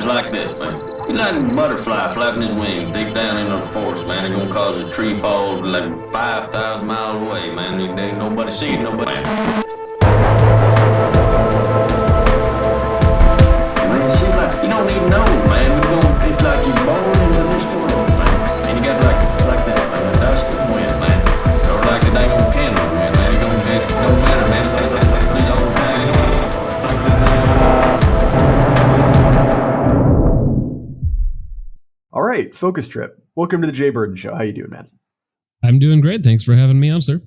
like this, man. It's like a butterfly flapping his wings deep down in the forest, man. It's gonna cause a tree fall like 5,000 miles away, man. There ain't nobody seeing nobody. Man, see, like, you don't even know, man. It's like you're born into this world, man. And you got like that, man. The dust and wind, man. Or like the dang old candle, man. It don't matter, man. It's like this old time. All right, FocusTripp. Welcome to the Jay Burden Show. How you doing, man? I'm doing great. Thanks for having me on, sir.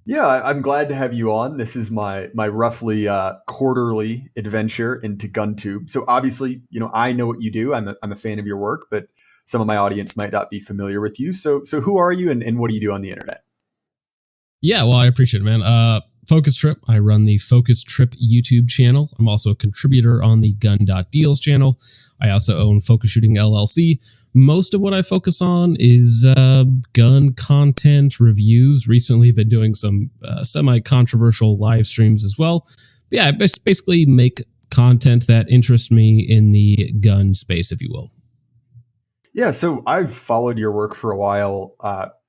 Yeah, I'm glad to have you on. This is my roughly quarterly adventure into GunTube. So obviously, I know what you do. I'm a fan of your work, but some of my audience might not be familiar with you. So who are you and what do you do on the internet? Yeah, well, I appreciate it, man. FocusTripp. I run the FocusTripp YouTube channel. I'm also a contributor on the Gun.Deals channel. I also own Focus Shooting LLC. Most of what I focus on is gun content reviews. Recently, been doing some semi-controversial live streams as well. But yeah, I basically make content that interests me in the gun space, if you will. Yeah, so I've followed your work for a while,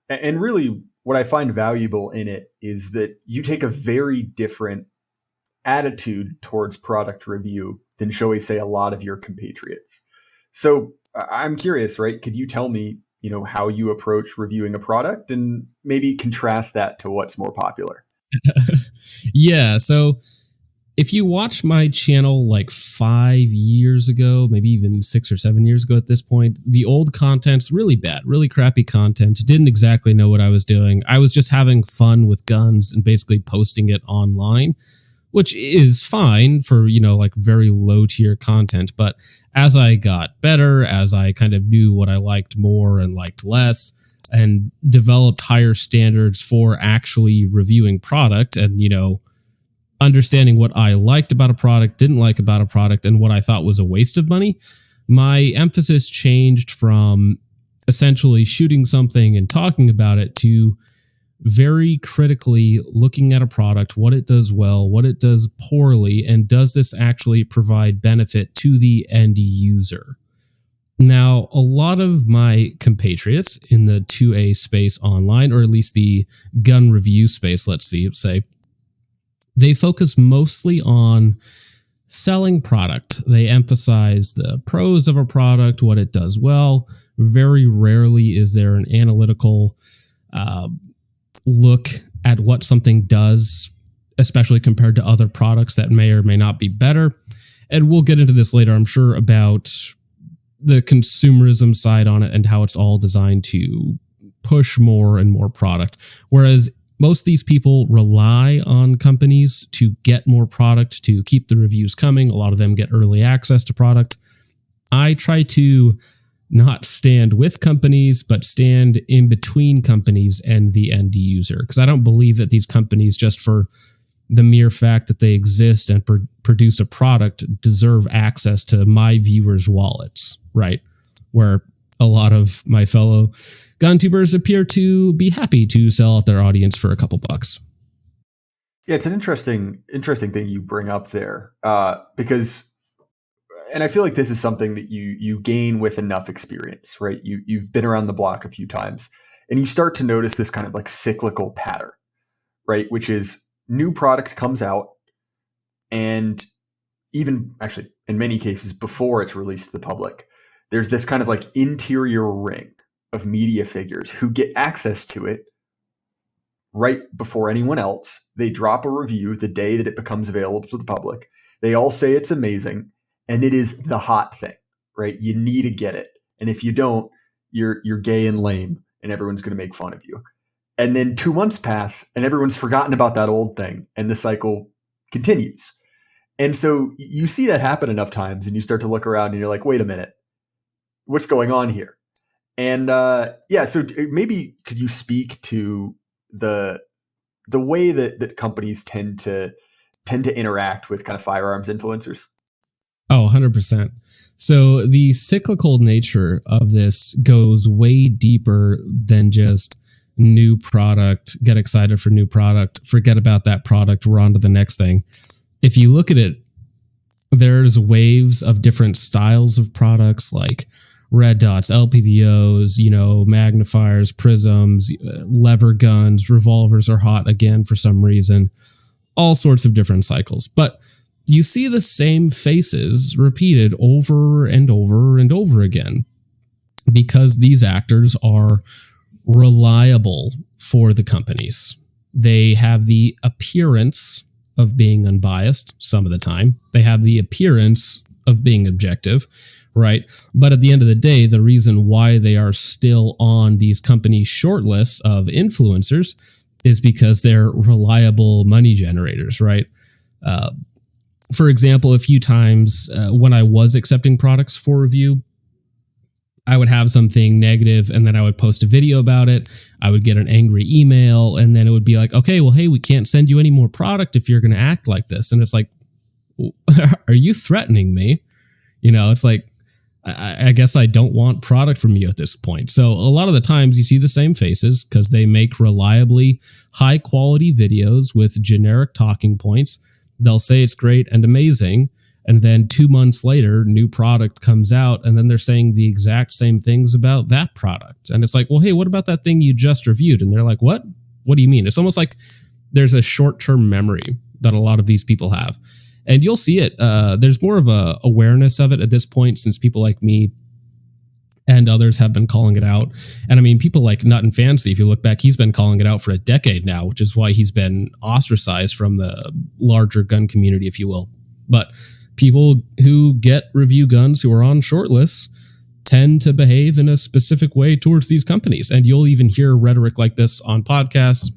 and really what I find valuable in it is that you take a very different attitude towards product review than, shall we say, a lot of your compatriots. So I'm curious, right? Could you tell me, how you approach reviewing a product and maybe contrast that to what's more popular? Yeah. So if you watch my channel like 5 years ago, maybe even 6 or 7 years ago at this point, the old content's really bad, really crappy content. Didn't exactly know what I was doing. I was just having fun with guns and basically posting it online, which is fine for, like very low tier content. But as I got better, as I kind of knew what I liked more and liked less, and developed higher standards for actually reviewing product and, understanding what I liked about a product, didn't like about a product, and what I thought was a waste of money, my emphasis changed from essentially shooting something and talking about it to very critically looking at a product, what it does well, what it does poorly, and does this actually provide benefit to the end user? Now, a lot of my compatriots in the 2A space online, or at least the gun review space, let's say, they focus mostly on selling product. They emphasize the pros of a product, what it does well. Very rarely is there an analytical look at what something does, especially compared to other products that may or may not be better. And we'll get into this later, I'm sure, about the consumerism side on it and how it's all designed to push more and more product. Whereas most of these people rely on companies to get more product, to keep the reviews coming. A lot of them get early access to product. I try to not stand with companies, but stand in between companies and the end user. Because I don't believe that these companies, just for the mere fact that they exist and produce a product, deserve access to my viewers' wallets, right? Where a lot of my fellow gun tubers appear to be happy to sell out their audience for a couple bucks. Yeah, it's an interesting thing you bring up there, because, and I feel like this is something that you gain with enough experience, right? You've been around the block a few times, and you start to notice this kind of like cyclical pattern, right? Which is new product comes out, and even actually in many cases before it's released to the public, there's this kind of like interior ring of media figures who get access to it right before anyone else. They drop a review the day that it becomes available to the public. They all say it's amazing, and it is the hot thing, right? You need to get it. And if you don't, you're gay and lame, and everyone's going to make fun of you. And then 2 months pass, and everyone's forgotten about that old thing, and the cycle continues. And so you see that happen enough times, and you start to look around, and you're like, wait a minute, what's going on here? And so maybe could you speak to the way that companies tend to interact with kind of firearms influencers? Oh, 100%. So the cyclical nature of this goes way deeper than just new product, get excited for new product, forget about that product, we're on to the next thing. If you look at it there's waves of different styles of products like red dots, LPVOs, magnifiers, prisms, lever guns, revolvers are hot again for some reason, all sorts of different cycles. But you see the same faces repeated over and over and over again because these actors are reliable for the companies. They have the appearance of being unbiased some of the time. They have the appearance of being objective, right? But at the end of the day, the reason why they are still on these companies' short lists of influencers is because they're reliable money generators, right? For example, a few times when I was accepting products for review, I would have something negative and then I would post a video about it. I would get an angry email and then it would be like, okay, well, hey, we can't send you any more product if you're going to act like this. And it's like, are you threatening me? It's like, I guess I don't want product from you at this point. So a lot of the times you see the same faces because they make reliably high quality videos with generic talking points. They'll say it's great and amazing. And then 2 months later, new product comes out and then they're saying the exact same things about that product. And it's like, well, hey, what about that thing you just reviewed? And they're like, what? What do you mean? It's almost like there's a short-term memory that a lot of these people have. And you'll see it. There's more of a awareness of it at this point since people like me and others have been calling it out. And I mean, people like Nut and Fancy, if you look back, he's been calling it out for a decade now, which is why he's been ostracized from the larger gun community, if you will. But people who get review guns who are on shortlists tend to behave in a specific way towards these companies. And you'll even hear rhetoric like this on podcasts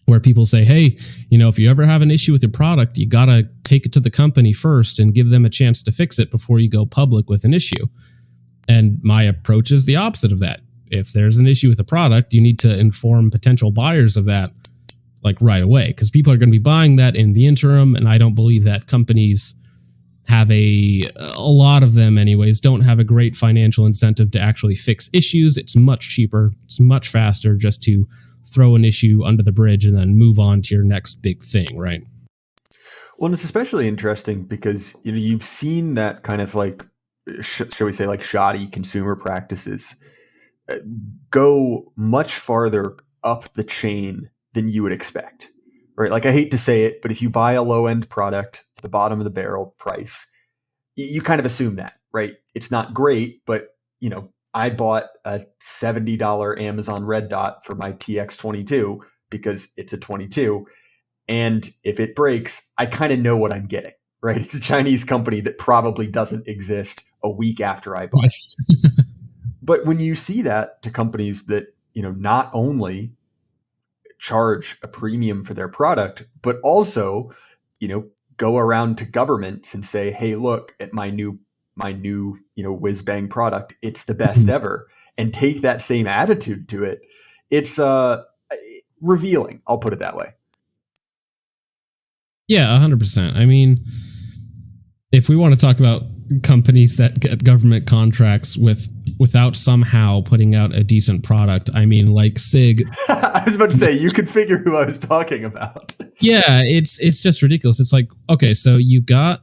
where people say, hey, if you ever have an issue with your product, you got to take it to the company first and give them a chance to fix it before you go public with an issue. And my approach is the opposite of that. If there's an issue with the product, you need to inform potential buyers of that like right away because people are going to be buying that in the interim. And I don't believe that companies have a lot of them anyways, don't have a great financial incentive to actually fix issues. It's much cheaper. It's much faster just to throw an issue under the bridge and then move on to your next big thing, right? Well, and it's especially interesting because, you've seen that kind of like, shall we say, like shoddy consumer practices go much farther up the chain than you would expect, right? Like I hate to say it, but if you buy a low end product at the bottom of the barrel price, you kind of assume that, right? It's not great, but I bought a $70 Amazon Red Dot for my TX22 because it's a 22. And if it breaks, I kind of know what I'm getting, right? It's a Chinese company that probably doesn't exist a week after I bought it. But when you see that to companies that, not only charge a premium for their product, but also, go around to governments and say, hey, look at my new whiz bang product. It's the best ever. And take that same attitude to it. It's revealing. I'll put it that way. Yeah, 100%. I mean, if we want to talk about companies that get government contracts without somehow putting out a decent product, I mean, like SIG. I was about to say, you could figure who I was talking about. Yeah, it's just ridiculous. It's like, okay, so you got,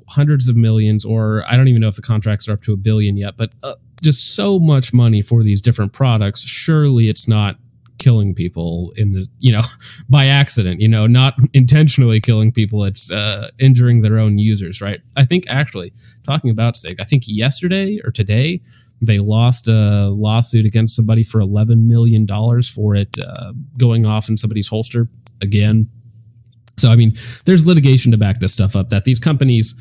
hundreds of millions, or I don't even know if the contracts are up to $1 billion yet, but just so much money for these different products. Surely it's not killing people in the, by accident, not intentionally killing people. It's injuring their own users, right? I think actually talking about SIG, I think yesterday or today, they lost a lawsuit against somebody for $11 million for it going off in somebody's holster again. So, I mean, there's litigation to back this stuff up that these companies,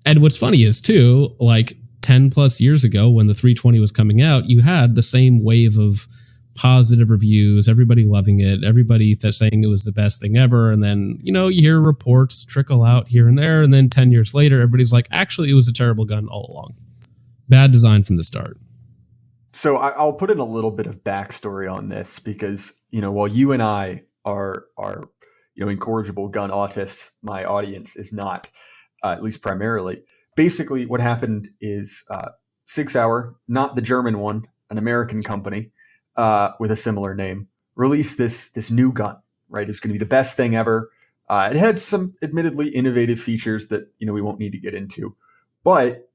and what's funny is too, like 10 plus years ago when the 320 was coming out, you had the same wave of positive reviews, everybody loving it, everybody saying it was the best thing ever. And then, you hear reports trickle out here and there. And then 10 years later, everybody's like, actually, it was a terrible gun all along. Bad design from the start. So I'll put in a little bit of backstory on this because, while you and I are incorrigible gun autists, my audience is not, at least primarily. Basically, what happened is 6 Hour, not the German one, an American company, with a similar name, released this new gun, right? It's going to be the best thing ever. It had some admittedly innovative features that we won't need to get into, but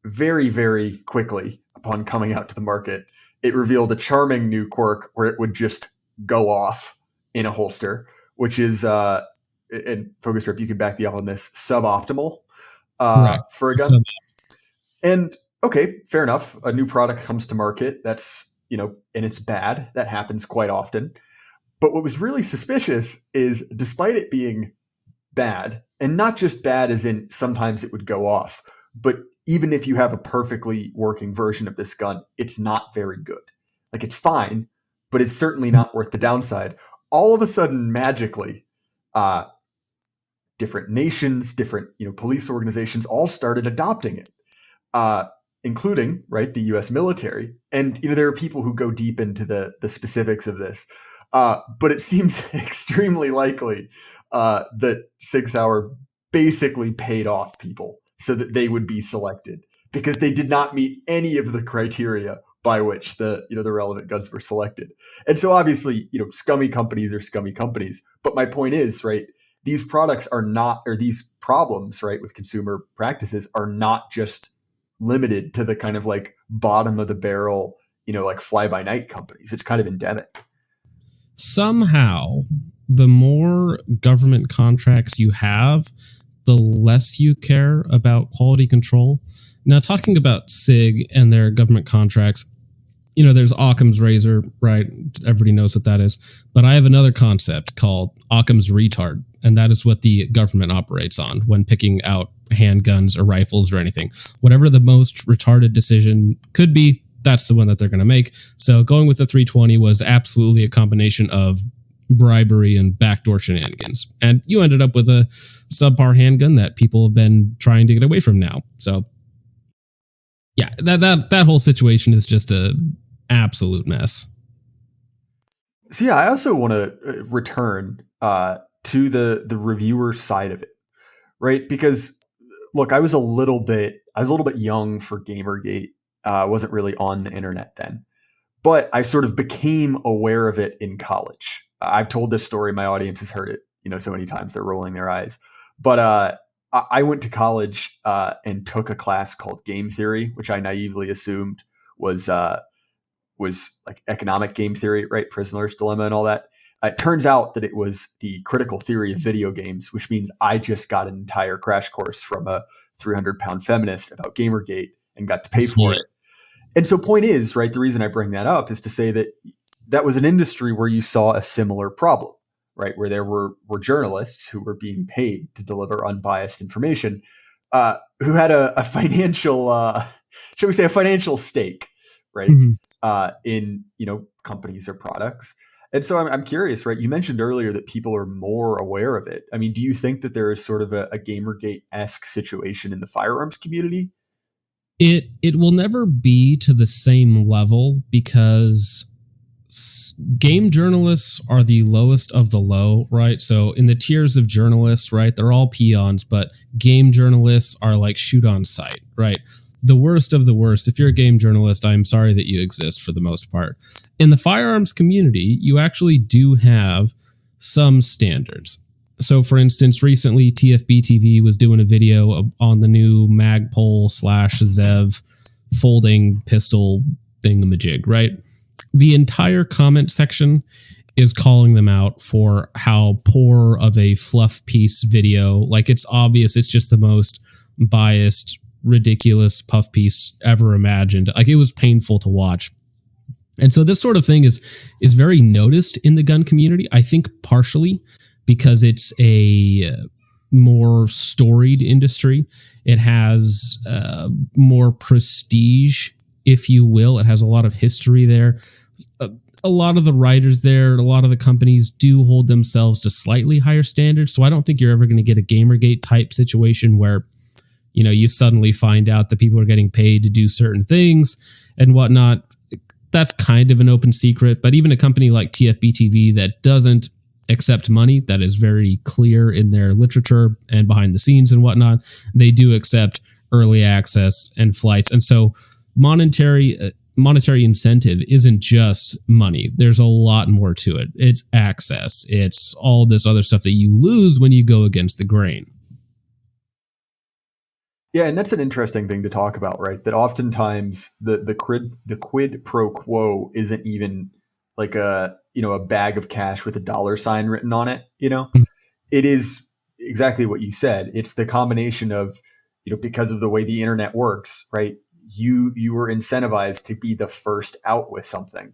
very, very quickly upon coming out to the market, it revealed a charming new quirk where it would just go off in a holster, which is, and FocusTripp, you can back me up on this, suboptimal for a gun. And okay, fair enough. A new product comes to market that's, and it's bad. That happens quite often. But what was really suspicious is despite it being bad, and not just bad as in sometimes it would go off, but even if you have a perfectly working version of this gun, it's not very good. Like, it's fine, but it's certainly not worth the downside. All of a sudden, magically, different nations, different police organizations all started adopting it, including the U.S. military. And there are people who go deep into the specifics of this, but it seems extremely likely that Sig Sauer basically paid off people so that they would be selected, because they did not meet any of the criteria by which the relevant guns were selected. And so obviously, scummy companies are scummy companies. But my point is, these products are not, or these problems, with consumer practices are not just limited to the kind of bottom of the barrel, fly by night companies. It's kind of endemic. Somehow, the more government contracts you have, the less you care about quality control. Now, talking about SIG and their government contracts, there's Occam's razor, right? Everybody knows what that is. But I have another concept called Occam's retard, and that is what the government operates on when picking out handguns or rifles or anything. Whatever the most retarded decision could be, that's the one that they're going to make. So going with the 320 was absolutely a combination of bribery and backdoor shenanigans. And you ended up with a subpar handgun that people have been trying to get away from now. So yeah, that whole situation is just a absolute mess. So yeah, I also want to return to the reviewer side of it, right? Because look, I was a little bit young for Gamergate. I wasn't really on the internet then, but I sort of became aware of it in college. I've told this story. My audience has heard it, so many times they're rolling their eyes. But I went to college and took a class called game theory, which I naively assumed was like economic game theory, right? Prisoner's Dilemma and all that. It turns out that it was the critical theory of video games, which means I just got an entire crash course from a 300-pound feminist about Gamergate and got to pay for it. And so point is, the reason I bring that up is to say that that was an industry where you saw a similar problem, right? Where there were journalists who were being paid to deliver unbiased information, who had a financial, shall we say, a financial stake, right? Mm-hmm. In, companies or products. And so I'm curious, right? You mentioned earlier that people are more aware of it. I mean, do you think that there is sort of a Gamergate-esque situation in the firearms community? It will never be to the same level because game journalists are the lowest of the low, right? So in the tiers of journalists, right, they're all peons, but game journalists are like shoot on sight, right? The worst of the worst. If you're a game journalist, I'm sorry that you exist for the most part. In the firearms community, you actually do have some standards. So for instance, recently TFB TV was doing a video on the new Magpul /Zev folding pistol thingamajig, right? The entire comment section is calling them out for how poor of a fluff piece video. Like, it's obvious it's just the most biased, ridiculous puff piece ever imagined. Like, it was painful to watch. And so this sort of thing is very noticed in the gun community, I think partially because it's a more storied industry. It has more prestige, if you will. It has a lot of history there. A lot of the writers there, a lot of the companies do hold themselves to slightly higher standards. So I don't think you're ever going to get a Gamergate type situation where, you suddenly find out that people are getting paid to do certain things and whatnot. That's kind of an open secret. But even a company like TFB TV that doesn't accept money, that is very clear in their literature and behind the scenes and whatnot, they do accept early access and flights. And so monetary monetary incentive isn't just money. There's a lot more to it. It's access. It's all this other stuff that you lose when you go against the grain. Yeah, and that's an interesting thing to talk about, right? That oftentimes the quid pro quo isn't even like a bag of cash with a dollar sign written on it. It is exactly what you said. It's the combination of, because of the way the internet works, right? You were incentivized to be the first out with something.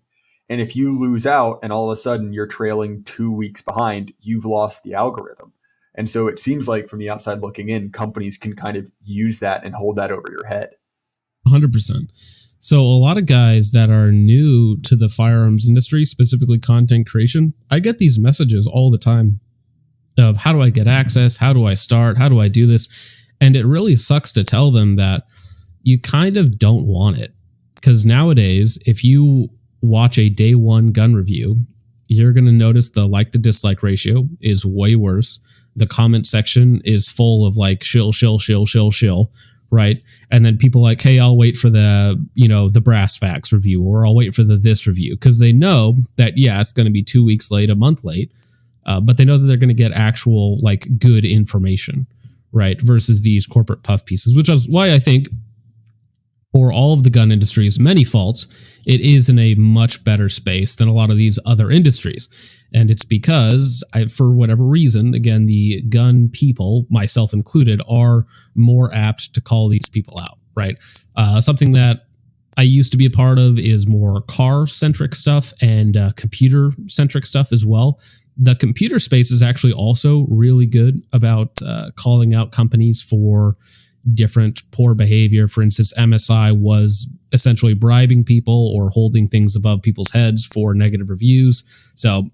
And if you lose out and all of a sudden you're trailing 2 weeks behind, you've lost the algorithm. And so it seems like from the outside looking in, companies can kind of use that and hold that over your head. 100%. So a lot of guys that are new to the firearms industry, specifically content creation, I get these messages all the time of how do I get access? How do I start? How do I do this? And it really sucks to tell them that you kind of don't want it. Because nowadays, if you watch a day one gun review, you're going to notice the like to dislike ratio is way worse. The comment section is full of like shill, right? And then people like, hey, I'll wait for the brass facts review, or I'll wait for this review, because they know that, yeah, it's going to be 2 weeks late, a month late, but they know that they're going to get actual like good information, right? Versus these corporate puff pieces, which is why I think for all of the gun industry's many faults, it is in a much better space than a lot of these other industries. And it's because, for whatever reason, again, the gun people, myself included, are more apt to call these people out, right? Something that I used to be a part of is more car-centric stuff and computer-centric stuff as well. The computer space is actually also really good about calling out companies for different poor behavior. For instance, MSI was essentially bribing people or holding things above people's heads for negative reviews. So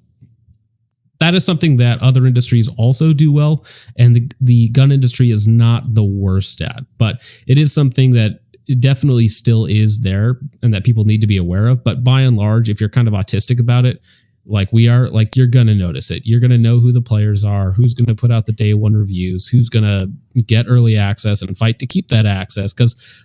that is something that other industries also do well, and the gun industry is not the worst at, but it is something that definitely still is there and that people need to be aware of. But by and large, if you're kind of autistic about it, like we are, like, you're going to notice it. You're going to know who the players are, who's going to put out the day one reviews, who's going to get early access and fight to keep that access. Because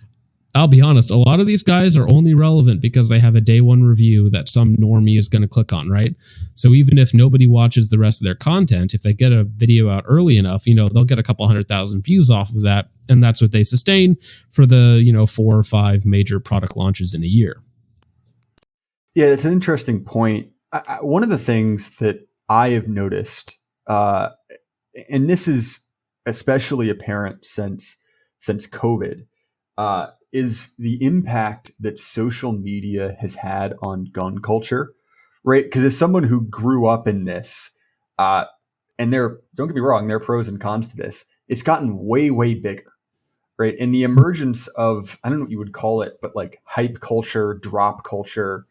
I'll be honest, a lot of these guys are only relevant because they have a day one review that some normie is going to click on, right? So even if nobody watches the rest of their content, if they get a video out early enough, they'll get a couple 100,000 views off of that. And that's what they sustain for the, 4 or 5 major product launches in a year. Yeah, that's an interesting point. One of the things that I have noticed, and this is especially apparent since COVID, is the impact that social media has had on gun culture, right? Because as someone who grew up in this, and don't get me wrong, there are pros and cons to this, it's gotten way, way bigger, right? And the emergence of, I don't know what you would call it, but like hype culture, drop culture,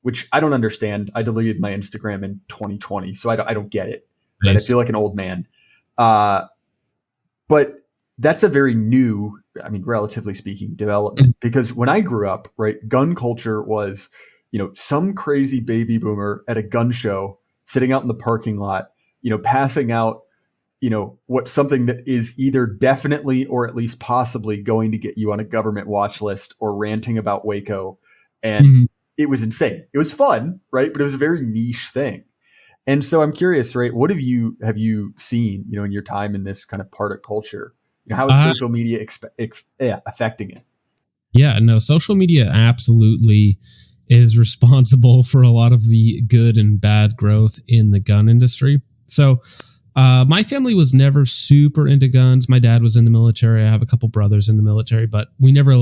which I don't understand. I deleted my Instagram in 2020, so I don't get it. Right? Nice. I feel like an old man. But that's a very new, relatively speaking, development. Because when I grew up, right, gun culture was, some crazy baby boomer at a gun show sitting out in the parking lot, passing out, something that is either definitely or at least possibly going to get you on a government watch list, or ranting about Waco. And it was insane. It was fun, right? But it was a very niche thing. And so I'm curious, right? What have you seen, in your time in this kind of part of culture? How is social media affecting it? Yeah, no, social media absolutely is responsible for a lot of the good and bad growth in the gun industry. So my family was never super into guns. My dad was in the military. I have a couple brothers in the military, but we never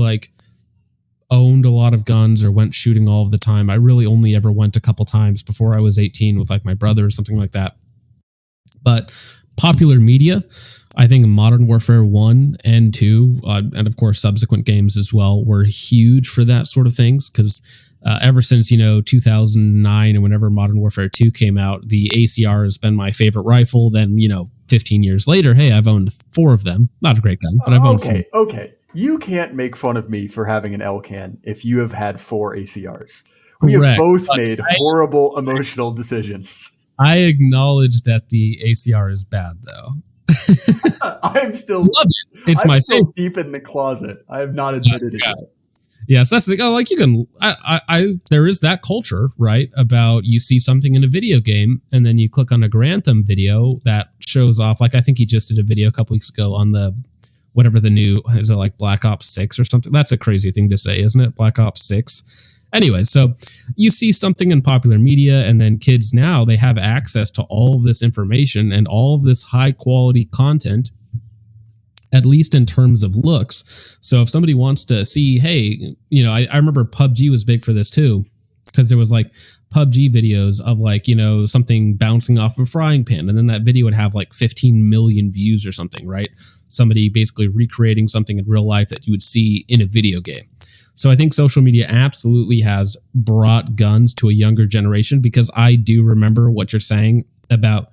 owned a lot of guns or went shooting all of the time. I really only ever went a couple times before I was 18 with my brother or something like that. But popular media, I think Modern Warfare 1 and 2, and of course subsequent games as well, were huge for that sort of things. Because ever since 2009 and whenever Modern Warfare 2 came out, the ACR has been my favorite rifle. Then 15 years later, hey, I've owned 4 of them. Not a great gun, but I've owned 4. Okay. You can't make fun of me for having an L-can if you have had 4 ACRs. We have both made horrible emotional decisions. I acknowledge that the ACR is bad, though. I'm still Love it. It's I'm my still favorite. deep in the closet. I have not admitted it yet. Yeah, so that's the thing. Oh, like you can, there is that culture, right? About you see something in a video game and then you click on a Grantham video that shows off. Like I think he just did a video a couple weeks ago on the, whatever the new, is it like Black Ops 6 or something? That's a crazy thing to say, isn't it? Black Ops 6. Anyway, so you see something in popular media and then kids now, they have access to all of this information and all of this high quality content, at least in terms of looks. So if somebody wants to see, hey, you know, I remember PUBG was big for this too, because there was like PUBG videos of like, you know, something bouncing off of a frying pan. And then that video would have like 15 million views or something, right? Somebody basically recreating something in real life that you would see in a video game. So I think social media absolutely has brought guns to a younger generation, because I do remember what you're saying about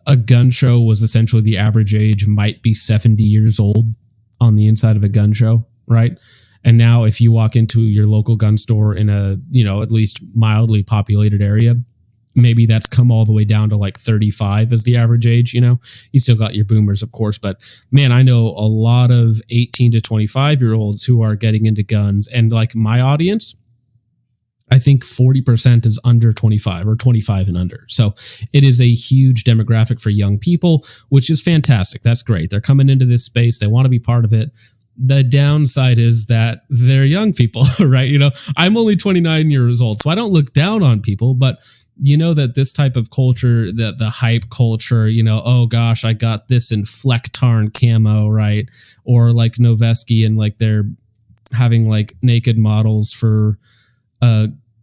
a gun show was essentially the average age might be 70 years old on the inside of a gun show, right? And now if you walk into your local gun store in a, you know, at least mildly populated area, maybe that's come all the way down to like 35 as the average age, you know. You still got your boomers, of course, but man, I know a lot of 18 to 25-year-olds who are getting into guns, and like my audience, I think 40% is under 25 or 25 and under. So it is a huge demographic for young people, which is fantastic. That's great. They're coming into this space. They want to be part of it. The downside is that they're young people, right? You know, I'm only 29 years old, so I don't look down on people, but you know that this type of culture, that the hype culture, you know, oh gosh, I got this in Flecktarn camo, right? Or like Noveski, and like they're having like naked models for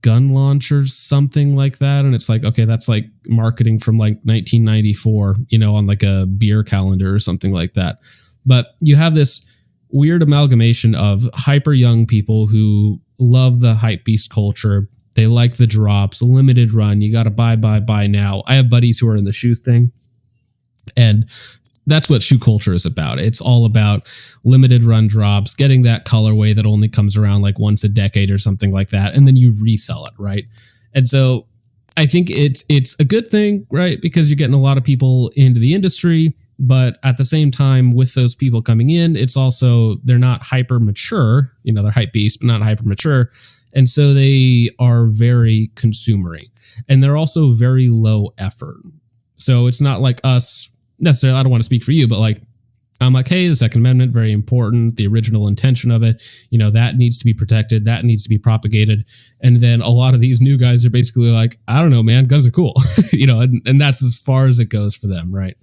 gun launchers, something like that. And it's like, okay, that's like marketing from like 1994, you know, on like a beer calendar or something like that. But you have this weird amalgamation of hyper young people who love the hype beast culture. They like the drops, limited run. You got to buy now. I have buddies who are in the shoe thing, and that's what shoe culture is about. It's all about limited run drops, getting that colorway that only comes around like once a decade or something like that, and then you resell it, right? And so I think it's a good thing, right? Because you're getting a lot of people into the industry, but at the same time, with those people coming in, it's also, they're not hyper mature, you know, they're hype beasts, but not hyper mature. And so they are very consumery, and they're also very low effort. So it's not like us necessarily, I don't want to speak for you, but like, I'm like, hey, the Second Amendment, very important. The original intention of it, you know, that needs to be protected. That needs to be propagated. And then a lot of these new guys are basically like, I don't know, man, guns are cool, you know, and that's as far as it goes for them, right?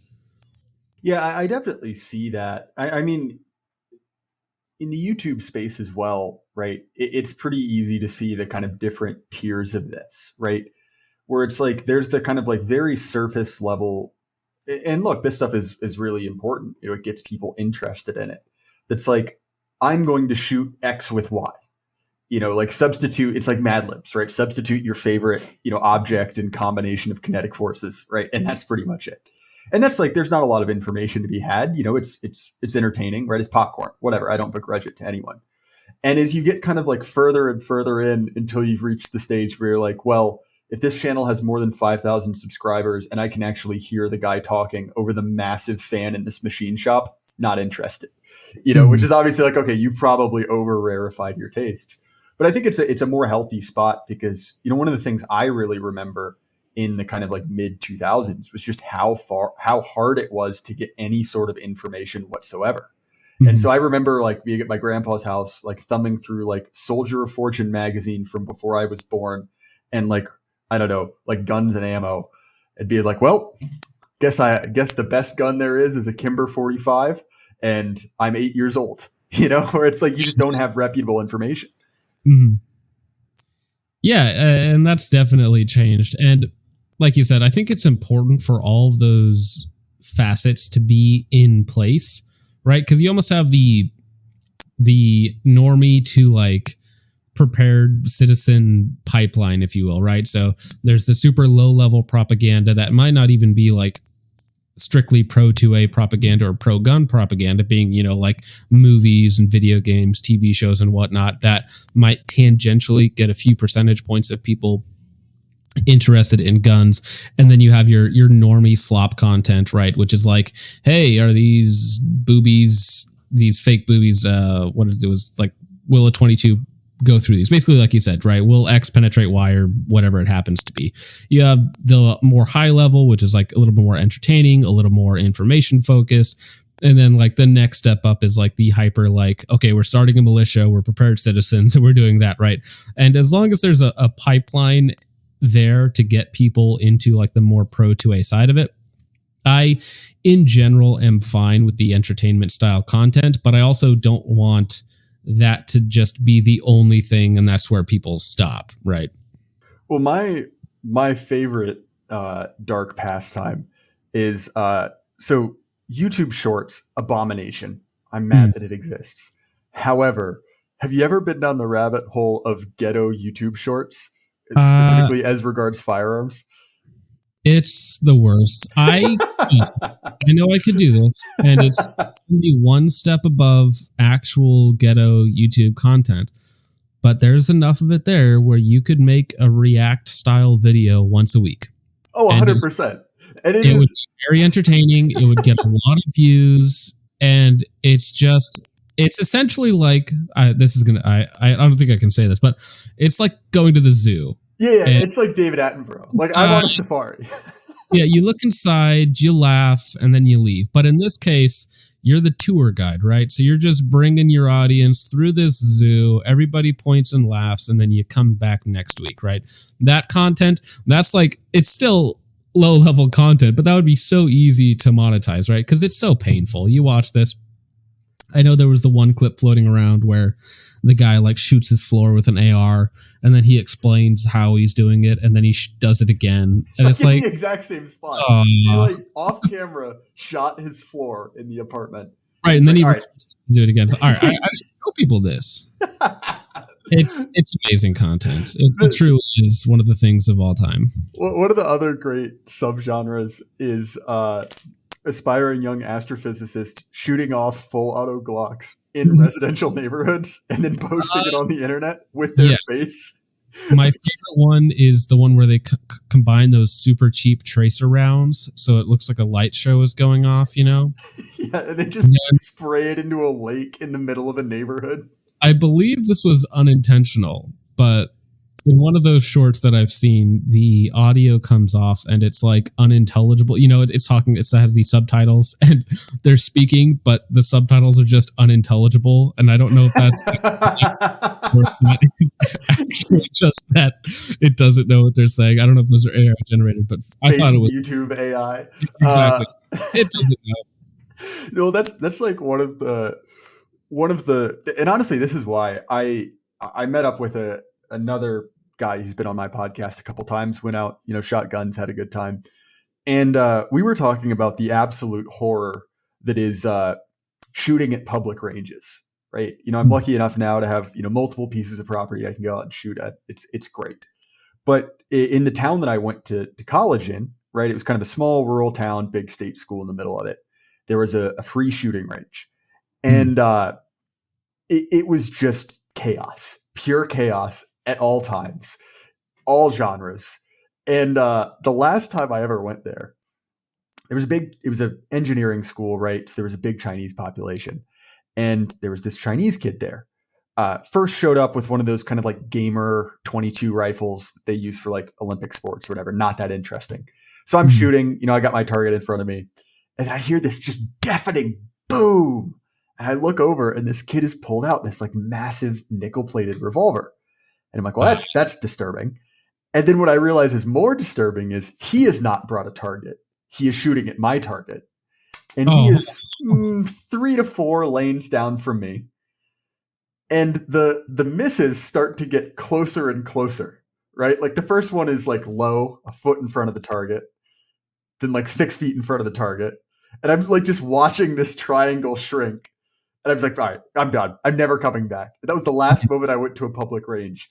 Yeah, I definitely see that. I mean, in the YouTube space as well, right? It's pretty easy to see the kind of different tiers of this, right? Where it's like, there's the kind of like very surface level. And look, this stuff is really important. You know, it gets people interested in it. That's like, I'm going to shoot X with Y. You know, like substitute, it's like Mad Libs, right? Substitute your favorite, you know, object and combination of kinetic forces, right? And that's pretty much it. And that's like, there's not a lot of information to be had. You know, it's entertaining, right? It's popcorn, whatever. I don't begrudge it to anyone. And as you get kind of like further and further in until you've reached the stage where you're like, well, if this channel has more than 5,000 subscribers and I can actually hear the guy talking over the massive fan in this machine shop, not interested, you know, which is obviously like, okay, you've probably over rarefied your tastes. But I think it's a more healthy spot, because, you know, one of the things I really remember in the kind of like mid 2000s was just how hard it was to get any sort of information whatsoever. And so I remember like being at my grandpa's house, like thumbing through like Soldier of Fortune magazine from before I was born, and like, I don't know, like Guns and Ammo. It'd be like, well, guess the best gun there is a Kimber 45, and I'm 8 years old, you know, where it's like, you just don't have reputable information. Mm-hmm. Yeah. And that's definitely changed. And like you said, I think it's important for all of those facets to be in place, right? Because you almost have the normie to like prepared citizen pipeline, if you will, right? So there's the super low level propaganda that might not even be like strictly pro 2A propaganda or pro gun propaganda, being, you know, like movies and video games, TV shows and whatnot, that might tangentially get a few percentage points of people interested in guns. And then you have your normie slop content, right? Which is like, hey, are these boobies, these fake boobies, what it was like will a 22 go through these? Basically, like you said, right? Will X penetrate Y or whatever it happens to be? You have the more high level, which is like a little bit more entertaining, a little more information focused. And then like the next step up is like the hyper, like, okay, we're starting a militia, we're prepared citizens, and we're doing that, right? And as long as there's a pipeline there to get people into like the more pro 2A side of it, I, in general, am fine with the entertainment style content, but I also don't want that to just be the only thing and that's where people stop, right? Well, my favorite dark pastime is so YouTube Shorts, abomination. I'm mad that it exists. However, have you ever been down the rabbit hole of ghetto YouTube Shorts, specifically as regards firearms? It's the worst. I know I could do this, and it's only one step above actual ghetto YouTube content. But there's enough of it there where you could make a React style video once a week. Oh, 100%. And it would be very entertaining. It would get a lot of views, and it's essentially like I don't think I can say this, but it's like going to the zoo. Yeah, it's like David Attenborough. Like, I'm on a safari. Yeah, you look inside, you laugh, and then you leave. But in this case, you're the tour guide, right? So you're just bringing your audience through this zoo. Everybody points and laughs, and then you come back next week, right? That content, that's like, it's still low-level content, but that would be so easy to monetize, right? Because it's so painful. You watch this. I know there was the one clip floating around where the guy like shoots his floor with an AR, and then he explains how he's doing it, and then he does it again, and it's like the exact same spot. He like off camera shot his floor in the apartment, right? And then he do it again. So, all right, I show people this. It's amazing content. It truly is one of the things of all time. One of the other great subgenres is aspiring young astrophysicist shooting off full auto Glocks in residential neighborhoods and then posting it on the internet with their face. My favorite one is the one where they combine those super cheap tracer rounds, so it looks like a light show is going off, you know? Yeah, and they just spray it into a lake in the middle of a neighborhood. I believe this was unintentional, but in one of those shorts that I've seen, the audio comes off and it's like unintelligible. You know, it has these subtitles and they're speaking, but the subtitles are just unintelligible. And I don't know if that's just that it doesn't know what they're saying. I don't know if those are AI generated, but I thought it was YouTube AI. Exactly. It doesn't know. No, that's like one of the, and honestly, this is why I met up with another guy who's been on my podcast a couple times, went out, shot guns, had a good time. And we were talking about the absolute horror that is shooting at public ranges, right? I'm lucky enough now to have, multiple pieces of property I can go out and shoot at. It's great. But in the town that I went to college in, right, it was kind of a small rural town, big state school in the middle of it. There was a free shooting range. And it was just chaos, pure chaos at all times, all genres. And the last time I ever went there, it was an engineering school, right? So there was a big Chinese population. And there was this Chinese kid there. First showed up with one of those kind of like gamer 22 rifles that they use for like Olympic sports or whatever. Not that interesting. So I'm shooting, I got my target in front of me. And I hear this just deafening boom. And I look over and this kid has pulled out this like massive nickel plated revolver. And I'm like, well, that's disturbing. And then what I realize is more disturbing is he has not brought a target. He is shooting at my target. And he is 3 to 4 lanes down from me. And the misses start to get closer and closer, right? Like the first one is like low, a foot in front of the target, then like 6 feet in front of the target. And I'm like just watching this triangle shrink. And I was like, all right, I'm done. I'm never coming back. That was the last moment I went to a public range.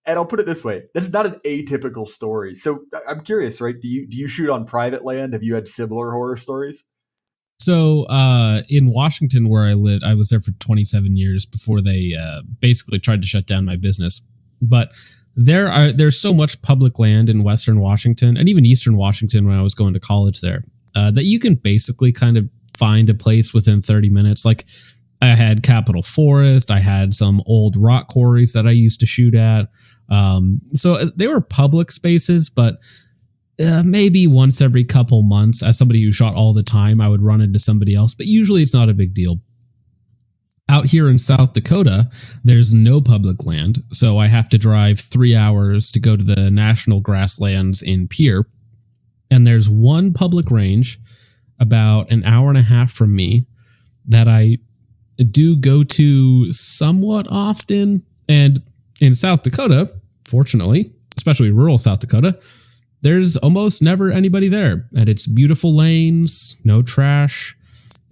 And I'll put it this way. That's not an atypical story. So I'm curious, right? Do you shoot on private land? Have you had similar horror stories? So in Washington, where I lived, I was there for 27 years before they basically tried to shut down my business. But there's so much public land in Western Washington and even Eastern Washington when I was going to college there that you can basically kind of find a place within 30 minutes. Like I had Capitol Forest. I had some old rock quarries that I used to shoot at. So they were public spaces, but maybe once every couple months, as somebody who shot all the time, I would run into somebody else, but usually it's not a big deal. Out here in South Dakota, there's no public land, so I have to drive 3 hours to go to the national grasslands in Pierre. And there's one public range about an hour and a half from me that I do go to somewhat often. And in South Dakota, fortunately, especially rural South Dakota, there's almost never anybody there. And it's beautiful lanes, no trash,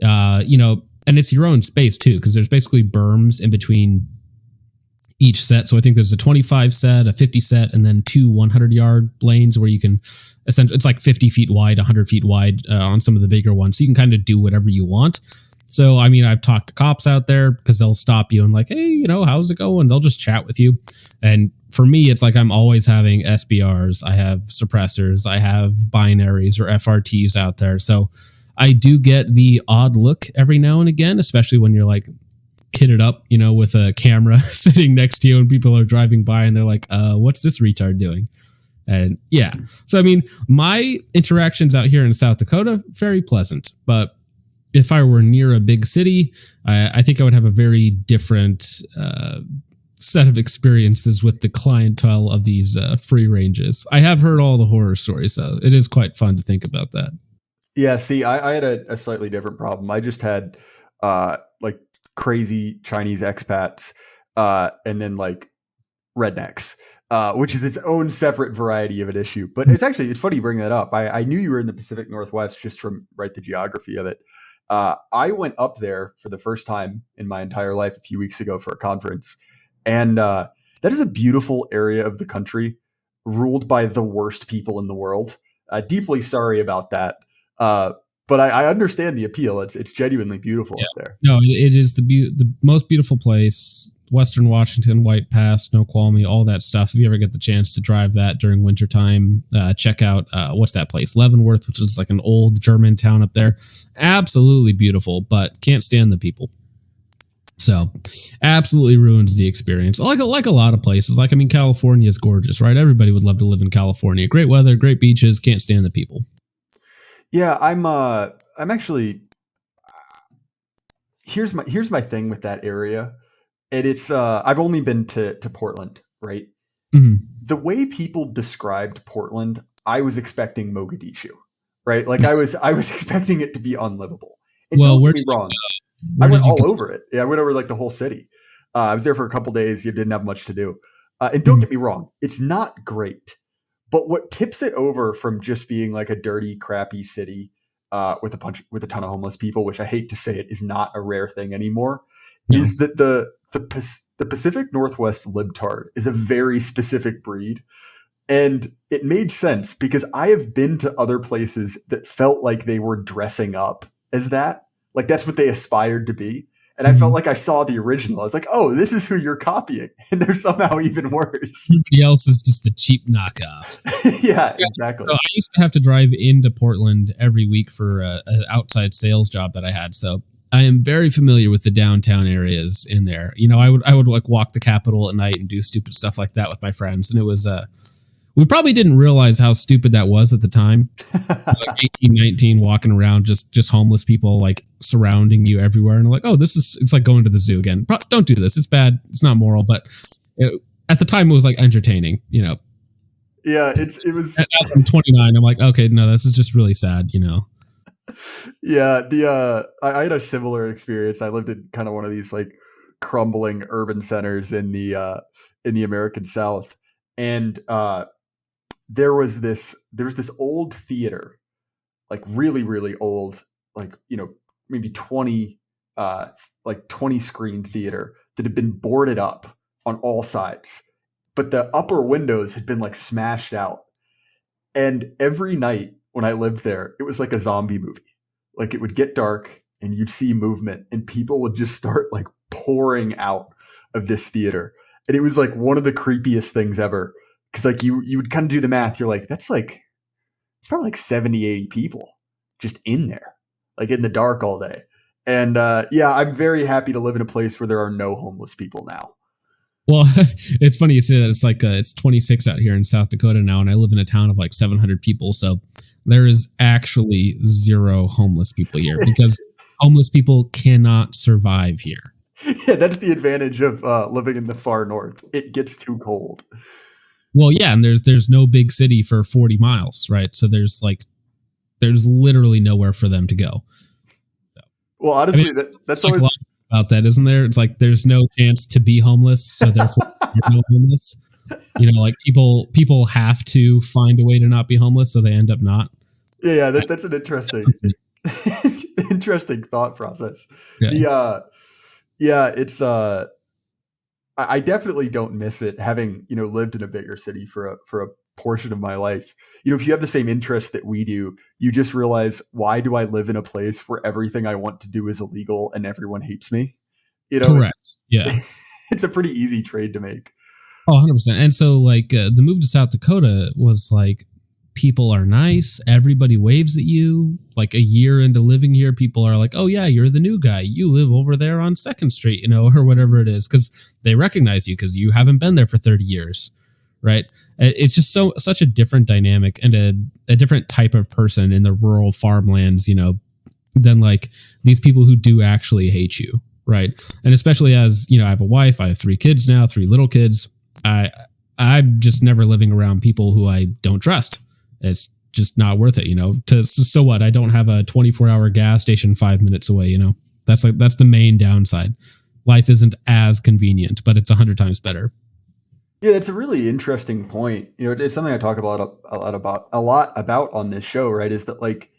and it's your own space too, because there's basically berms in between each set. So I think there's a 25 set, a 50 set, and then 2 100-yard lanes where you can essentially, it's like 50 feet wide, 100 feet wide on some of the bigger ones. So you can kind of do whatever you want. So, I mean, I've talked to cops out there because they'll stop you and like, hey, how's it going? They'll just chat with you. And for me, it's like I'm always having SBRs. I have suppressors. I have binaries or FRTs out there. So I do get the odd look every now and again, especially when you're like kitted up, with a camera sitting next to you and people are driving by and they're like, what's this retard doing? And yeah. So, I mean, my interactions out here in South Dakota, very pleasant. But if I were near a big city, I think I would have a very different set of experiences with the clientele of these free ranges. I have heard all the horror stories, so it is quite fun to think about that. Yeah, see, I had a slightly different problem. I just had like crazy Chinese expats and then like rednecks, which is its own separate variety of an issue. But it's funny you bring that up. I knew you were in the Pacific Northwest just from the geography of it. I went up there for the first time in my entire life a few weeks ago for a conference. And that is a beautiful area of the country ruled by the worst people in the world. Deeply sorry about that. But I understand the appeal. It's genuinely beautiful up there. No, it is the most beautiful place. Western Washington, White Pass, Snoqualmie, all that stuff. If you ever get the chance to drive that during wintertime, check out, what's that place? Leavenworth, which is like an old German town up there. Absolutely beautiful, but can't stand the people. So absolutely ruins the experience. Like a lot of places. Like, I mean, California is gorgeous, right? Everybody would love to live in California. Great weather, great beaches, can't stand the people. Yeah, I'm actually, here's my thing with that area. And it's, I've only been to Portland, right? Mm-hmm. The way people described Portland, I was expecting Mogadishu, right? Like I was expecting it to be unlivable. And well, don't where get me wrong. I went all over it. Yeah, I went over like the whole city. I was there for a couple days. You didn't have much to do. And don't get me wrong, it's not great. But what tips it over from just being like a dirty, crappy city with a ton of homeless people, which I hate to say it is not a rare thing anymore, is that the Pacific Northwest libtard is a very specific breed. And it made sense because I have been to other places that felt like they were dressing up as that. Like that's what they aspired to be. And I felt like I saw the original. I was like, oh, this is who you're copying. And they're somehow even worse. Everybody else is just a cheap knockoff. Yeah, exactly. So I used to have to drive into Portland every week for an outside sales job that I had. So I am very familiar with the downtown areas in there. I would like walk the Capitol at night and do stupid stuff like that with my friends. And it was, we probably didn't realize how stupid that was at the time. Like 18, 19, walking around, just homeless people like surrounding you everywhere. And like, oh, it's like going to the zoo again. Don't do this. It's bad. It's not moral. But at the time it was like entertaining, Yeah, it was. As I'm 29, I'm like, okay, no, this is just really sad, Yeah, I had a similar experience. I lived in kind of one of these like crumbling urban centers in the American South. And there was this old theater, like really, really old, like, maybe 20 screen theater that had been boarded up on all sides, but the upper windows had been like smashed out. And every night when I lived there, it was like a zombie movie. Like it would get dark and you'd see movement and people would just start like pouring out of this theater. And it was like one of the creepiest things ever. Cause like you would kind of do the math. You're like, it's probably like 70, 80 people just in there, like in the dark all day. And yeah, I'm very happy to live in a place where there are no homeless people now. Well, it's funny you say that. It's like it's 26 out here in South Dakota now, and I live in a town of like 700 people. So there is actually zero homeless people here because homeless people cannot survive here. Yeah, that's the advantage of living in the far north. It gets too cold. Well, yeah, and there's no big city for 40 miles, right? So there's literally nowhere for them to go. So, well, honestly, that's always about that, isn't there? It's like there's no chance to be homeless, so therefore you're no homeless. You know, like people have to find a way to not be homeless, so they end up not. Yeah, that's an interesting interesting thought process. Yeah. It's I definitely don't miss it, having lived in a bigger city for a portion of my life. If you have the same interests that we do, you just realize, why do I live in a place where everything I want to do is illegal and everyone hates me? Correct. It's a pretty easy trade to make. Oh, 100%. And so like the move to South Dakota was like, people are nice. Everybody waves at you. Like a year into living here, people are like, oh yeah, you're the new guy. You live over there on 2nd Street, or whatever it is. Cause they recognize you because you haven't been there for 30 years. Right. It's just such a different dynamic and a different type of person in the rural farmlands, than like these people who do actually hate you. Right. And especially as, I have a wife, I have 3 kids now, 3 little kids. I'm just never living around people who I don't trust. It's just not worth it, so what? I don't have a 24-hour gas station 5 minutes away, that's the main downside. Life isn't as convenient, but it's 100 times better. Yeah, it's a really interesting point. It's something I talk about a lot about on this show, right? Is that like,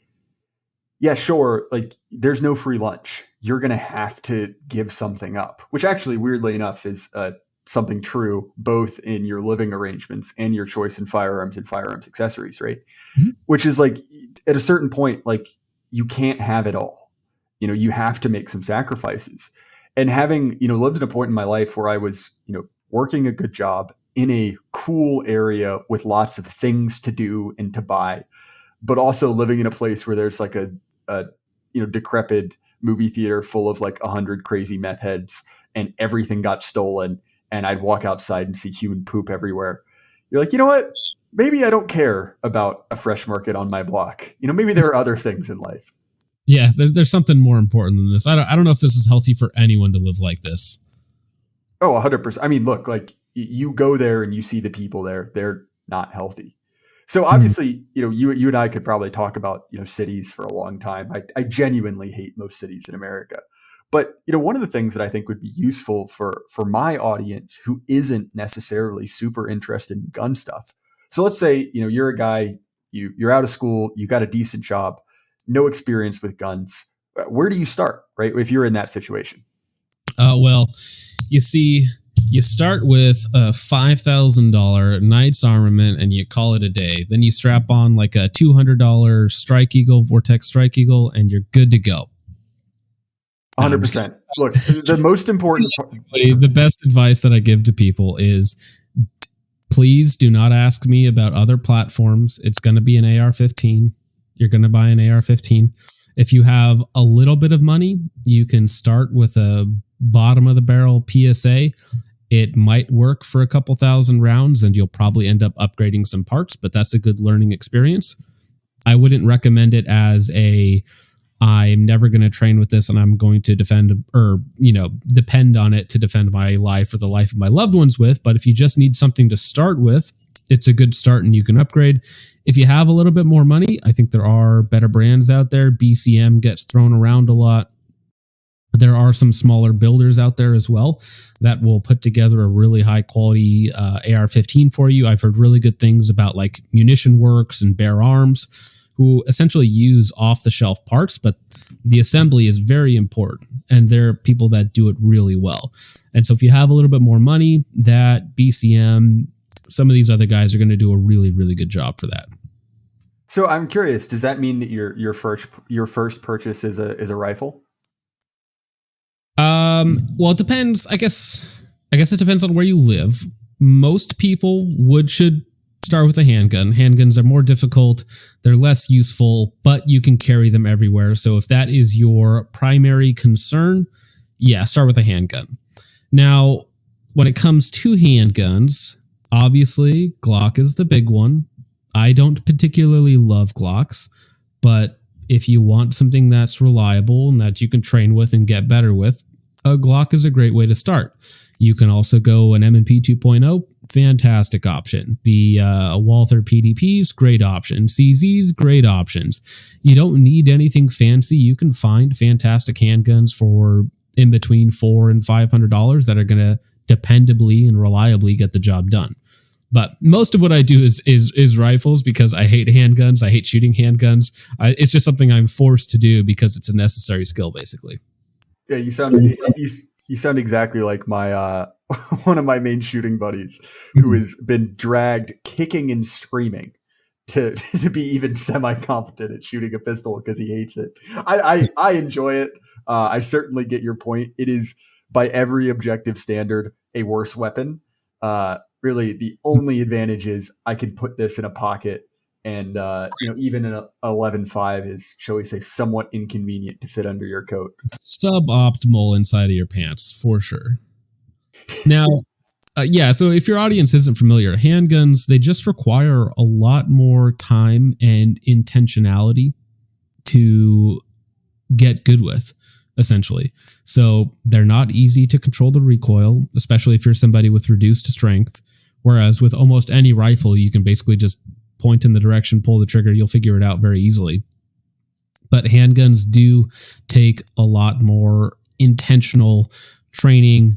yeah, sure, like there's no free lunch. You're going to have to give something up, which actually, weirdly enough, is something true both in your living arrangements and your choice in firearms and firearms accessories, right? Mm-hmm. Which is like, at a certain point, like you can't have it all. You have to make some sacrifices. And having, lived at a point in my life where I was, working a good job in a cool area with lots of things to do and to buy, but also living in a place where there's like a decrepit movie theater full of like 100 crazy meth heads and everything got stolen. And I'd walk outside and see human poop everywhere. You're like, you know what? Maybe I don't care about a fresh market on my block. Maybe there are other things in life. Yeah, there's something more important than this. I don't know if this is healthy for anyone to live like this. Oh, 100%. I mean, look, like you go there and you see the people there, they're not healthy. So obviously, you and I could probably talk about, cities for a long time. I genuinely hate most cities in America. But, one of the things that I think would be useful for my audience who isn't necessarily super interested in gun stuff. So let's say, you're a guy, you're out of school, you got a decent job, no experience with guns. Where do you start, right? If you're in that situation? Well, you see, you start with a $5,000 Knight's armament and you call it a day. Then you strap on like a $200 Strike Eagle, Vortex Strike Eagle, and you're good to go. 100%. Look, the most important part. The best advice that I give to people is, please do not ask me about other platforms. It's going to be an AR-15. You're going to buy an AR-15. If you have a little bit of money, you can start with a bottom of the barrel PSA. It might work for a couple thousand rounds and you'll probably end up upgrading some parts, but that's a good learning experience. I wouldn't recommend it as I'm never going to train with this and I'm going to defend or, depend on it to defend my life or the life of my loved ones with. But if you just need something to start with, it's a good start and you can upgrade. If you have a little bit more money, I think there are better brands out there. BCM gets thrown around a lot. There are some smaller builders out there as well that will put together a really high quality AR-15 for you. I've heard really good things about like Munition Works and Bear Arms, who essentially use off-the-shelf parts, but the assembly is very important, and there are people that do it really well. And so if you have a little bit more money, that BCM, some of these other guys are going to do a really, really good job for that. So I'm curious, does that mean that your first purchase is a rifle? Well, it depends. I guess it depends on where you live. Most people should start with a handgun. Handguns are more difficult. They're less useful, but you can carry them everywhere. So if that is your primary concern, yeah, start with a handgun. Now, when it comes to handguns, obviously Glock is the big one. I don't particularly love Glocks, but if you want something that's reliable and that you can train with and get better with, a Glock is a great way to start. You can also go an M&P 2.0, fantastic option. The Walther PDPs, great option. CZs, great options. You don't need anything fancy. You can find fantastic handguns for in between $400 and $500 that are going to dependably and reliably get the job done. But most of what I do is rifles because I hate handguns. I hate shooting handguns. It's just something I'm forced to do because it's a necessary skill, basically. Yeah, you sound exactly like my one of my main shooting buddies who has been dragged kicking and screaming to be even semi-competent at shooting a pistol because he hates it. I enjoy it. I certainly get your point. It is by every objective standard a worse weapon. Really, the only advantage is I can put this in a pocket, and even an 11.5 is, shall we say, somewhat inconvenient to fit under your coat. Suboptimal inside of your pants, for sure. Now, so if your audience isn't familiar, handguns, they just require a lot more time and intentionality to get good with, essentially. So they're not easy to control the recoil, especially if you're somebody with reduced strength. Whereas with almost any rifle, you can basically just point in the direction, pull the trigger, you'll figure it out very easily. But handguns do take a lot more intentional training,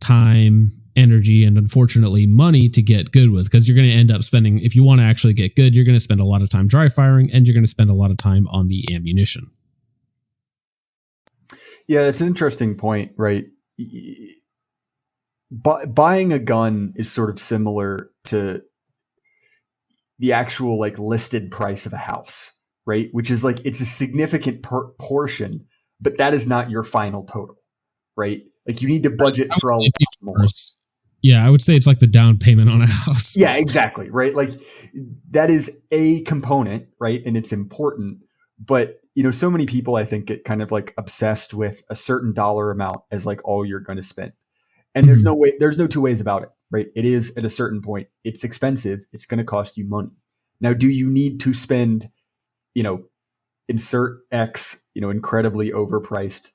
time, energy, and unfortunately money to get good with, because you're going to end up spending, if you want to actually get good, you're going to spend a lot of time dry firing and you're going to spend a lot of time on the ammunition. Yeah, that's an interesting point, right? Buying a gun is sort of similar to the actual like listed price of a house, right? Which is like, it's a significant portion, but that is not your final total, right? Like you need to budget for a lot more. Yeah, I would say it's like the down payment on a house. Yeah, exactly, right? Like that is a component, right? And it's important, but so many people I think get kind of like obsessed with a certain dollar amount as like all you're going to spend. And there's no two ways about it, right? It is at a certain point, it's expensive. It's going to cost you money. Now, do you need to spend, insert X, incredibly overpriced,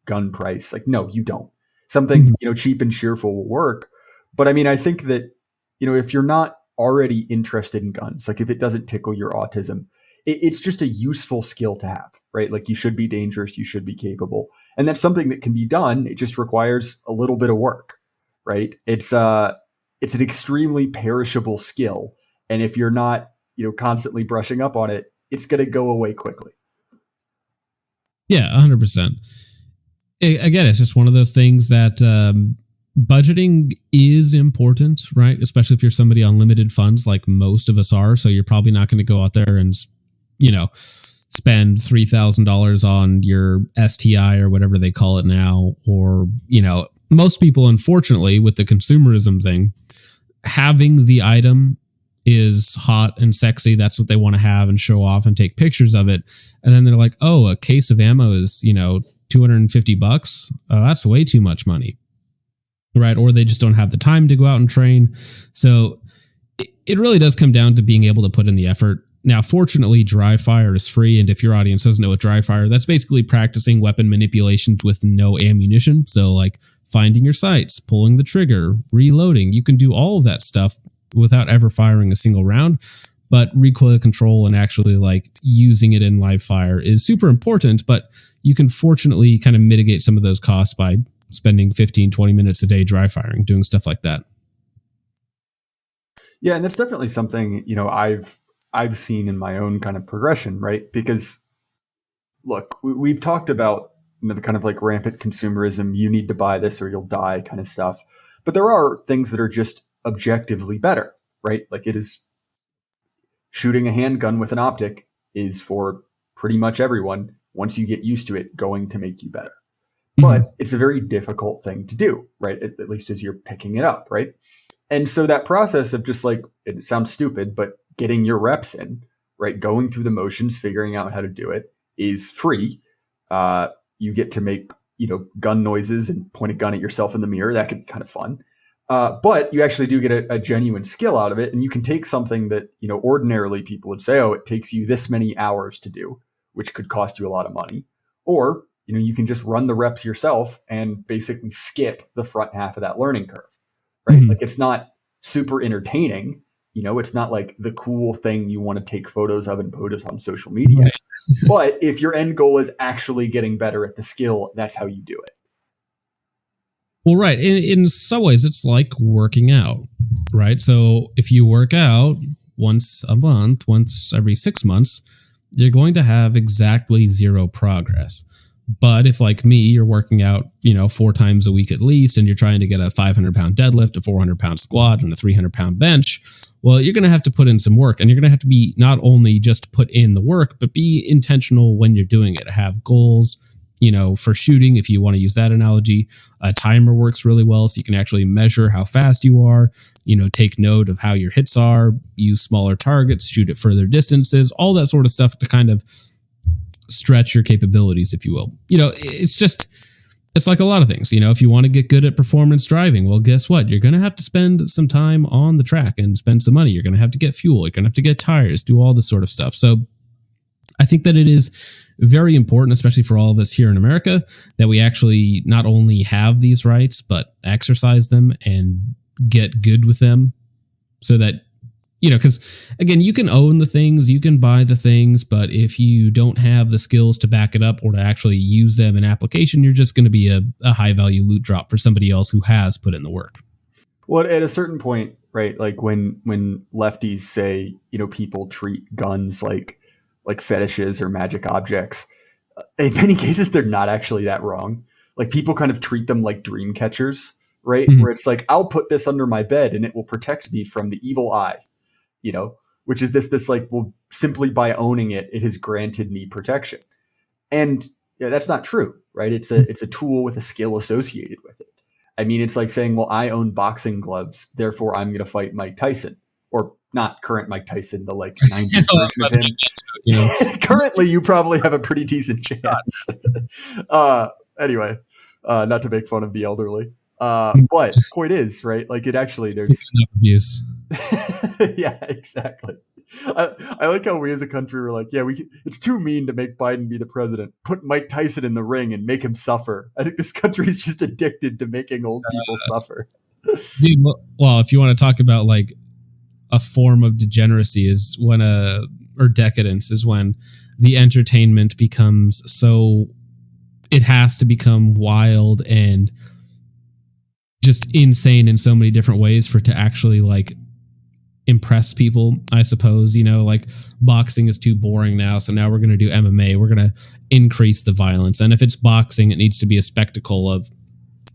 gun price? Like, no, you don't. Something, cheap and cheerful will work. But I mean, I think that, if you're not already interested in guns, like if it doesn't tickle your autism, it's just a useful skill to have, right? Like you should be dangerous, you should be capable. And that's something that can be done. It just requires a little bit of work, right? It's an extremely perishable skill. And if you're not, constantly brushing up on it, it's going to go away quickly. Yeah, 100%. Again, it's just one of those things that budgeting is important, right? Especially if you're somebody on limited funds like most of us are. So you're probably not going to go out there and spend $3,000 on your STI or whatever they call it now. Or, most people, unfortunately, with the consumerism thing, having the item is hot and sexy. That's what they want to have and show off and take pictures of it. And then they're like, oh, a case of ammo is, $250. That's way too much money. Right. Or they just don't have the time to go out and train. So it really does come down to being able to put in the effort. Now, fortunately, dry fire is free. And if your audience doesn't know what dry fire, that's basically practicing weapon manipulations with no ammunition. So like finding your sights, pulling the trigger, reloading. You can do all of that stuff without ever firing a single round. But recoil control and actually like using it in live fire is super important. But you can fortunately kind of mitigate some of those costs by spending 15, 20 minutes a day dry firing, doing stuff like that. Yeah. And that's definitely something, I've seen in my own kind of progression, right? Because look, we've talked about, the kind of like rampant consumerism, you need to buy this or you'll die kind of stuff. But there are things that are just objectively better, right? Like it is shooting a handgun with an optic is for pretty much everyone. Once you get used to it, going to make you better. but it's a very difficult thing to do, right? At least as you're picking it up, right? And so that process of just like, it sounds stupid, but getting your reps in, right? Going through the motions, figuring out how to do it is free. You get to make, gun noises and point a gun at yourself in the mirror. That could be kind of fun. But you actually do get a genuine skill out of it. And you can take something that, ordinarily people would say, oh, it takes you this many hours to do, which could cost you a lot of money. Or, you can just run the reps yourself and basically skip the front half of that learning curve, right? Like it's not super entertaining. It's not like the cool thing you want to take photos of and post on social media. Right. But if your end goal is actually getting better at the skill, that's how you do it. Well, right. In some ways, it's like working out, right? So if you work out once a month, once every 6 months, you're going to have exactly zero progress. But if, like me, you're working out, 4 times a week at least, and you're trying to get a 500-pound deadlift, a 400-pound squat, and a 300-pound bench, well, you're going to have to put in some work. And you're going to have to be not only just put in the work, but be intentional when you're doing it. Have goals, for shooting, if you want to use that analogy. A timer works really well, so you can actually measure how fast you are, take note of how your hits are, use smaller targets, shoot at further distances, all that sort of stuff to kind of stretch your capabilities, if you will. It's like a lot of things. If you want to get good at performance driving, well, guess what? You're going to have to spend some time on the track and spend some money. You're going to have to get fuel. You're going to have to get tires, do all this sort of stuff. So I think that it is very important, especially for all of us here in America, that we actually not only have these rights, but exercise them and get good with them so that, because again, you can own the things, you can buy the things, but if you don't have the skills to back it up or to actually use them in application, you're just going to be a high value loot drop for somebody else who has put in the work. Well, at a certain point, right? Like when lefties say, people treat guns like fetishes or magic objects, in many cases, they're not actually that wrong. Like people kind of treat them like dream catchers, right? Where it's like, I'll put this under my bed and it will protect me from the evil eye. Which is this like, well, simply by owning it, it has granted me protection. And that's not true, right? It's a tool with a skill associated with it. I mean, it's like saying, well, I own boxing gloves, therefore I'm going to fight Mike Tyson, or not current Mike Tyson, the like 90s version of him. Currently, you probably have a pretty decent chance. Anyway, not to make fun of the elderly. But point is, right? Like it actually, there's abuse. Yeah, exactly. I like how we as a country were like, yeah, it's too mean to make Biden be the president. Put Mike Tyson in the ring and make him suffer. I think this country is just addicted to making old people suffer. Dude, well, if you want to talk about like a form of degeneracy is when or decadence is when the entertainment becomes so, it has to become wild and just insane in so many different ways for it to actually like impress people, I suppose. Like boxing is too boring now, so now we're going to do MMA. We're going to increase the violence. And if it's boxing, it needs to be a spectacle of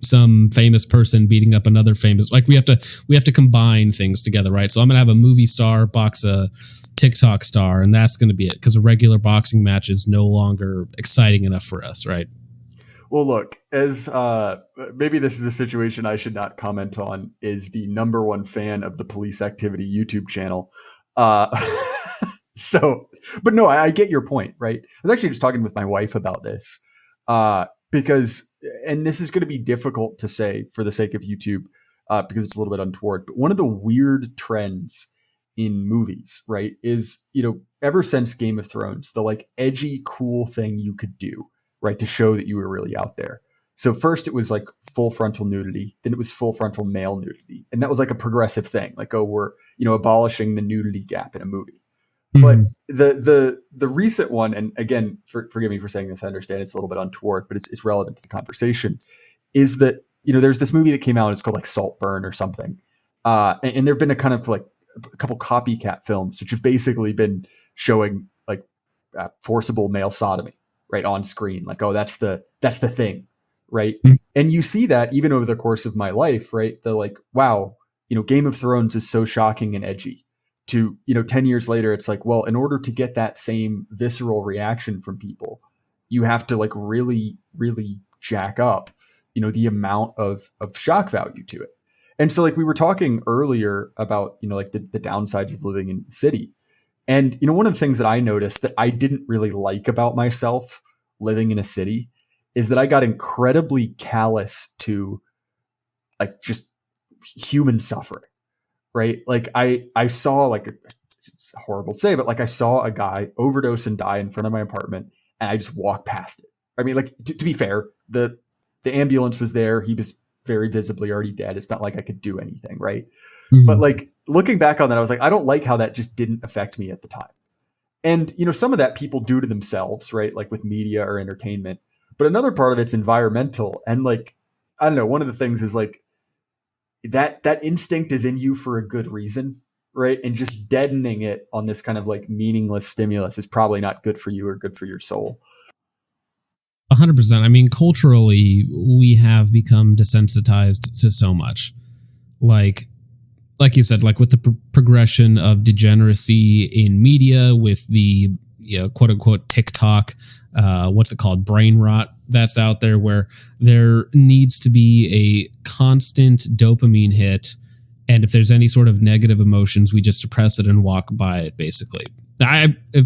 some famous person beating up another famous, like we have to combine things together, right? So I'm going to have a movie star box a TikTok star, and that's going to be it, because a regular boxing match is no longer exciting enough for us, right? Well, look, as maybe this is a situation I should not comment on, is the number one fan of the police activity YouTube channel. So, but no, I get your point, right? I was actually just talking with my wife about this because, and this is going to be difficult to say for the sake of YouTube because it's a little bit untoward, but one of the weird trends in movies, right, is, ever since Game of Thrones, the like edgy, cool thing you could do, right, to show that you were really out there. So first it was like full frontal nudity, then it was full frontal male nudity. And that was like a progressive thing. Like, oh, we're, abolishing the nudity gap in a movie. Mm-hmm. But the recent one, and again, forgive me for saying this, I understand it's a little bit untoward, but it's relevant to the conversation, is that, there's this movie that came out, it's called like Saltburn or something. And there've been a kind of like a couple copycat films, which have basically been showing like forcible male sodomy, right, on screen. Like, oh, that's the thing, right? Mm-hmm. And you see that even over the course of my life, right? The like, wow, Game of Thrones is so shocking and edgy. To, 10 years later, it's like, well, in order to get that same visceral reaction from people, you have to like really, really jack up, the amount of shock value to it. And so like we were talking earlier about, like the downsides of living in the city. And, one of the things that I noticed that I didn't really like about myself living in a city is that I got incredibly callous to like just human suffering, right? Like I saw like, it's horrible to say, but like I saw a guy overdose and die in front of my apartment and I just walked past it. I mean, like to be fair, the ambulance was there. He was very visibly already dead. It's not like I could do anything, right? Mm-hmm. But like looking back on that, I was like, I don't like how that just didn't affect me at the time. And, some of that people do to themselves, right? Like with media or entertainment. But another part of it's environmental. And like, I don't know, one of the things is like that instinct is in you for a good reason, right? And just deadening it on this kind of like meaningless stimulus is probably not good for you or good for your soul. 100%. I mean, culturally, we have become desensitized to so much. Like you said, like with the progression of degeneracy in media, with the quote unquote TikTok, what's it called, brain rot that's out there, where there needs to be a constant dopamine hit, and if there's any sort of negative emotions, we just suppress it and walk by it. Basically,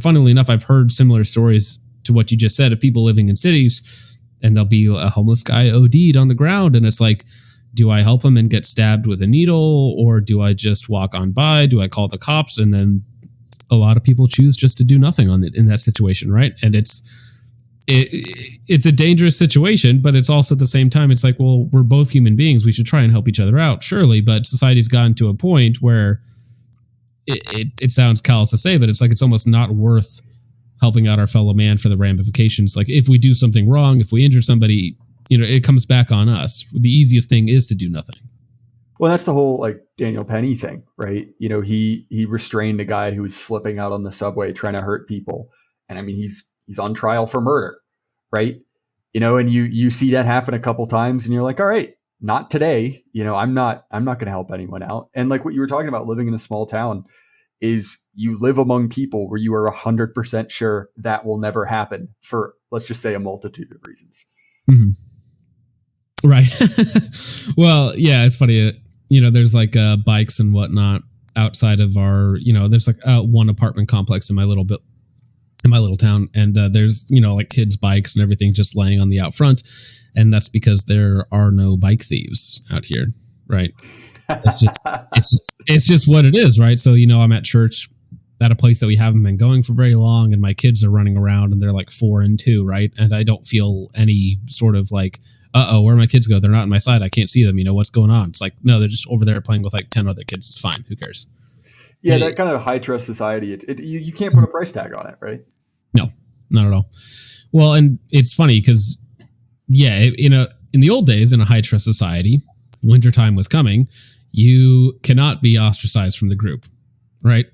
funnily enough, I've heard similar stories to what you just said of people living in cities, and there'll be a homeless guy OD'd on the ground, and it's like, do I help him and get stabbed with a needle, or do I just walk on by? Do I call the cops? And then a lot of people choose just to do nothing in that situation, right? And it's a dangerous situation, but it's also at the same time, it's like, well, we're both human beings. We should try and help each other out, surely. But society's gotten to a point where it sounds callous to say, but it's like it's almost not worth helping out our fellow man for the ramifications. Like if we do something wrong, if we injure somebody, it comes back on us. The easiest thing is to do nothing. Well, that's the whole like Daniel Penny thing, right? He restrained a guy who was flipping out on the subway trying to hurt people. And I mean, he's on trial for murder, right? And you see that happen a couple times and you're like, all right, not today. I'm not going to help anyone out. And like what you were talking about, living in a small town, is you live among people where you are 100% sure that will never happen for, let's just say, a multitude of reasons. Mm-hmm. Right. Well, yeah, it's funny. There's like bikes and whatnot outside of our, there's like one apartment complex in my little town. And there's, like kids' bikes and everything just laying on the out front. And that's because there are no bike thieves out here. Right. It's just what it is. Right. So, I'm at church at a place that we haven't been going for very long, and my kids are running around and they're like 4 and 2. Right. And I don't feel any sort of like, where my kids go? They're not on my side. I can't see them. What's going on? It's like, no, they're just over there playing with like 10 other kids. It's fine. Who cares? Yeah, that kind of high trust society. You can't put a price tag on it, right? No, not at all. Well, and it's funny because, in the old days, in a high trust society, wintertime was coming. You cannot be ostracized from the group, right?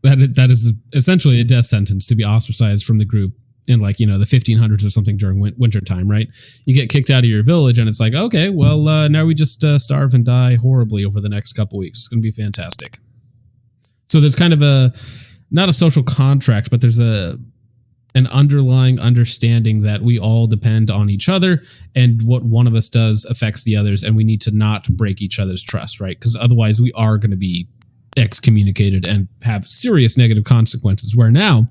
That is essentially a death sentence, to be ostracized from the group in like, the 1500s or something during winter time, right? You get kicked out of your village and it's like, okay, well, now we just starve and die horribly over the next couple weeks. It's going to be fantastic. So there's kind of not a social contract, but there's an underlying understanding that we all depend on each other, and what one of us does affects the others, and we need to not break each other's trust, right? Because otherwise we are going to be excommunicated and have serious negative consequences, where now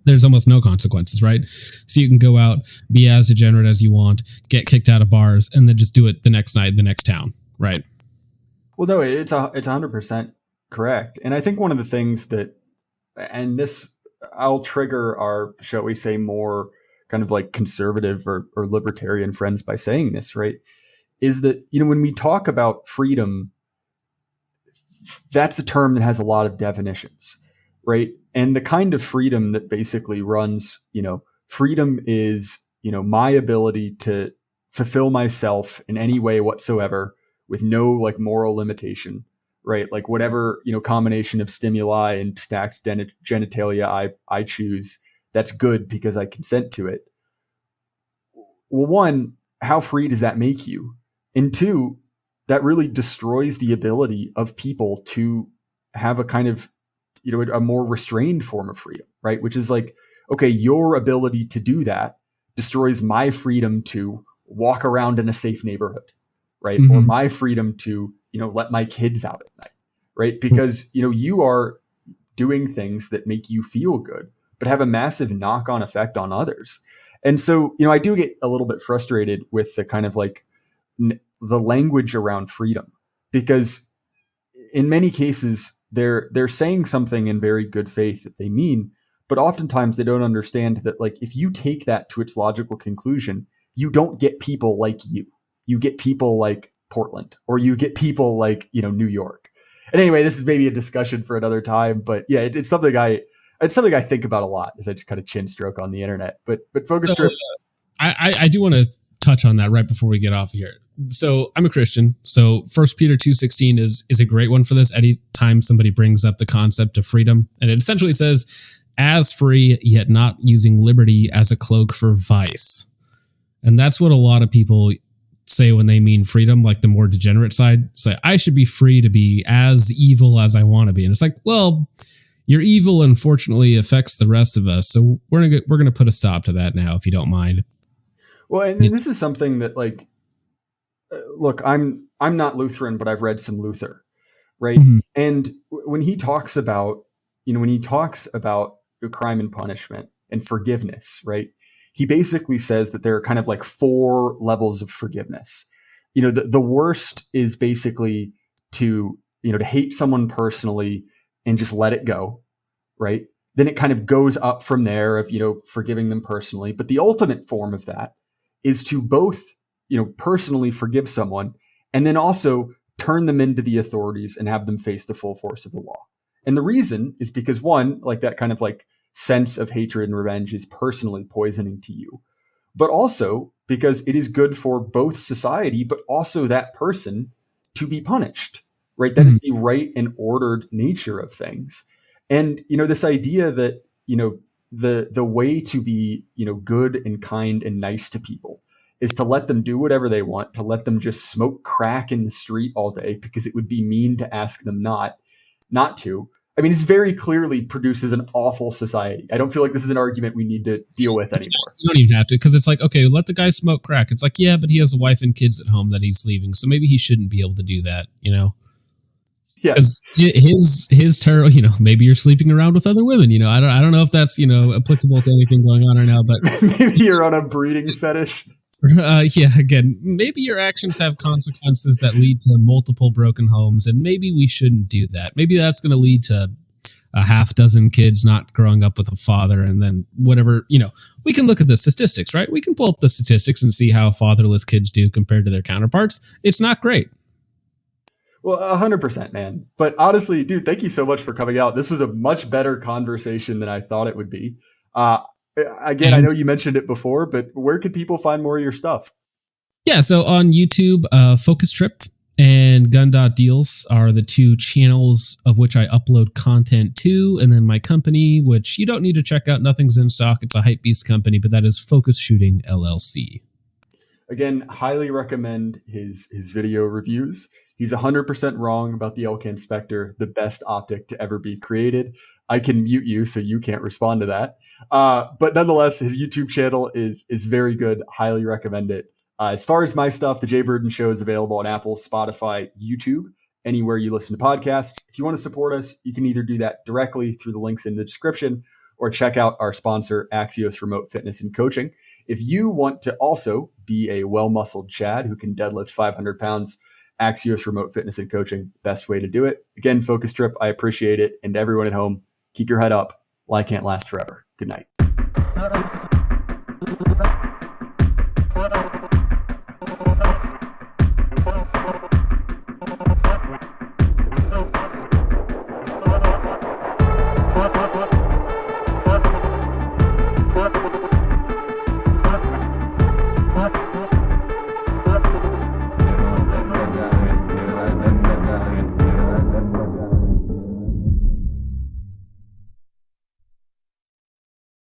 there's almost no consequences, right? So you can go out, be as degenerate as you want, get kicked out of bars, and then just do it the next night, the next town, right? Well, no, it's 100% correct. And I think one of the things that, and this, I'll trigger our, shall we say, more kind of like conservative or libertarian friends by saying this, right? Is that, when we talk about freedom, that's a term that has a lot of definitions, right? And the kind of freedom that basically runs, freedom is, my ability to fulfill myself in any way whatsoever with no like moral limitation, right? Like whatever, combination of stimuli and stacked genitalia I choose, that's good because I consent to it. Well, one, how free does that make you? And two, that really destroys the ability of people to have a kind of, a more restrained form of freedom, right? Which is like, okay, your ability to do that destroys my freedom to walk around in a safe neighborhood, right? Mm-hmm. Or my freedom to, let my kids out at night, right? Because, you are doing things that make you feel good, but have a massive knock-on effect on others. And so, I do get a little bit frustrated with the kind of like the language around freedom, because in many cases they're saying something in very good faith that they mean, but oftentimes they don't understand that, like, if you take that to its logical conclusion, you don't get people like you get people like Portland, or you get people like, New York. And anyway, this is maybe a discussion for another time, but yeah, it's something I think about a lot as I just kind of chin stroke on the internet. But FocusTripp. I do want to touch on that right before we get off here. So I'm a Christian. So 1 Peter 2:16 is a great one for this. Anytime somebody brings up the concept of freedom, and it essentially says, as free, yet not using liberty as a cloak for vice. And that's what a lot of people say when they mean freedom, like the more degenerate side. Say, I should be free to be as evil as I want to be. And it's like, well, your evil unfortunately affects the rest of us. So we're going to put a stop to that now, if you don't mind. Well, and this is something that, like, look, I'm not Lutheran, but I've read some Luther, right? Mm-hmm. And when he talks about, crime and punishment and forgiveness, right? He basically says that there are kind of like 4 levels of forgiveness. The worst is basically to hate someone personally and just let it go, right? Then it kind of goes up from there of, forgiving them personally. But the ultimate form of that is to both, personally forgive someone and then also turn them into the authorities and have them face the full force of the law. And the reason is because, one, like that kind of like sense of hatred and revenge is personally poisoning to you, but also because it is good for both society, but also that person to be punished, right? That is the right and ordered nature of things. And, this idea that, the way to be, good and kind and nice to people is to let them do whatever they want, to let them just smoke crack in the street all day because it would be mean to ask them not to. I mean, this very clearly produces an awful society. I don't feel like this is an argument we need to deal with anymore. You don't even have to, because it's like, okay, let the guy smoke crack. It's like, yeah, but he has a wife and kids at home that he's leaving, so maybe he shouldn't be able to do that, Yeah. Because his terror, maybe you're sleeping around with other women, I don't know if that's, applicable to anything going on right now, but maybe you're on a breeding fetish. Again, maybe your actions have consequences that lead to multiple broken homes, and maybe we shouldn't do that. Maybe that's going to lead to a half dozen kids not growing up with a father, and then whatever, we can look at the statistics, right? We can pull up the statistics and see how fatherless kids do compared to their counterparts. It's not great. Well, 100%, man. But honestly, dude, thank you so much for coming out. This was a much better conversation than I thought it would be. Again, I know you mentioned it before, but where can people find more of your stuff? Yeah, so on YouTube, FocusTripp and Gun.Deals are the 2 channels of which I upload content to, and then my company, which you don't need to check out. Nothing's in stock. It's a hypebeast company, but that is Focus Shooting LLC. Again, highly recommend his video reviews. He's 100% wrong about the Elk Inspector, the best optic to ever be created. I can mute you so you can't respond to that. But nonetheless, his YouTube channel is very good. Highly recommend it. As far as my stuff, the Jay Burden Show is available on Apple, Spotify, YouTube, anywhere you listen to podcasts. If you want to support us, you can either do that directly through the links in the description or check out our sponsor, Axios Remote Fitness and Coaching. If you want to also be a well-muscled Chad who can deadlift 500 pounds, Axios Remote Fitness and Coaching, best way to do it. Again, FocusTripp, I appreciate it. And everyone at home, keep your head up. Life can't last forever. Good night.